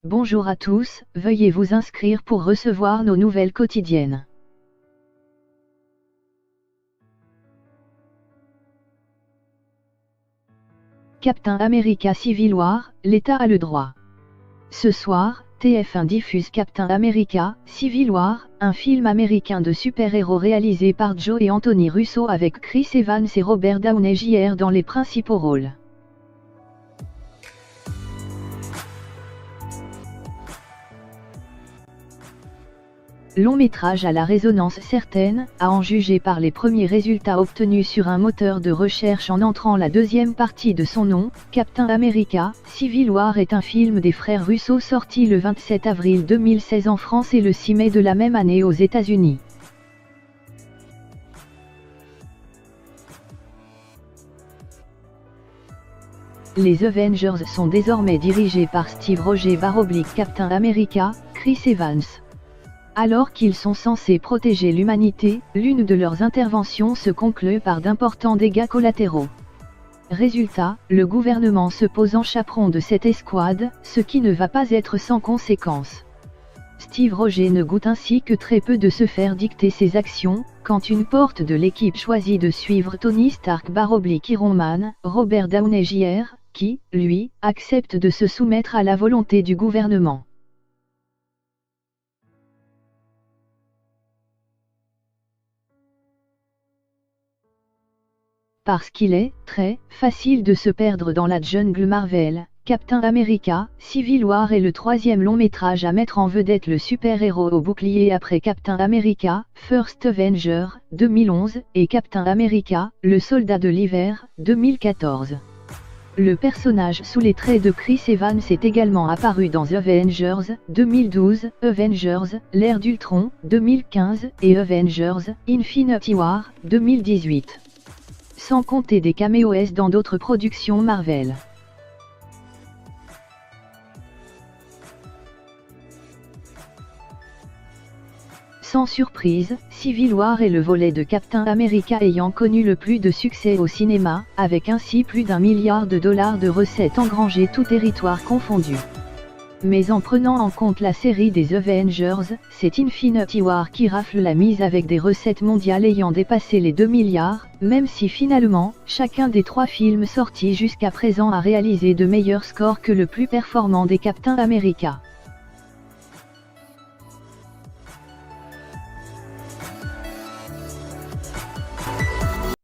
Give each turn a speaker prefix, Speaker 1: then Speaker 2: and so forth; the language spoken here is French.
Speaker 1: Bonjour à tous, veuillez vous inscrire pour recevoir nos nouvelles quotidiennes. Captain America Civil War, l'État a le droit. Ce soir, TF1 diffuse Captain America Civil War, un film américain de super-héros réalisé par Joe et Anthony Russo avec Chris Evans et Robert Downey Jr. dans les principaux rôles. Long métrage à la résonance certaine, à en juger par les premiers résultats obtenus sur un moteur de recherche en entrant la deuxième partie de son nom. Captain America Civil War est un film des frères Russo sorti le 27 avril 2016 en France et le 6 mai de la même année aux États-Unis. Les Avengers sont désormais dirigés par Steve Rogers / Captain America, Chris Evans. Alors qu'ils sont censés protéger l'humanité, l'une de leurs interventions se conclut par d'importants dégâts collatéraux. Résultat, le gouvernement se pose en chaperon de cette escouade, ce qui ne va pas être sans conséquences. Steve Rogers ne goûte ainsi que très peu de se faire dicter ses actions, quand une porte de l'équipe choisit de suivre Tony Stark / Iron Man, Robert Downey Jr., qui, lui, accepte de se soumettre à la volonté du gouvernement. Parce qu'il est très facile de se perdre dans la jungle Marvel, Captain America Civil War est le troisième long métrage à mettre en vedette le super-héros au bouclier après Captain America First Avenger 2011 et Captain America le soldat de l'hiver 2014. Le personnage sous les traits de Chris Evans est également apparu dans Avengers 2012, Avengers l'ère d'Ultron 2015 et Avengers Infinity War 2018. Sans compter des caméos dans d'autres productions Marvel. Sans surprise, Civil War est le volet de Captain America ayant connu le plus de succès au cinéma, avec ainsi plus d'$1 milliard de recettes engrangées tous territoires confondus. Mais en prenant en compte la série des Avengers, c'est Infinity War qui rafle la mise avec des recettes mondiales ayant dépassé les 2 milliards, même si finalement, chacun des trois films sortis jusqu'à présent a réalisé de meilleurs scores que le plus performant des Captain America.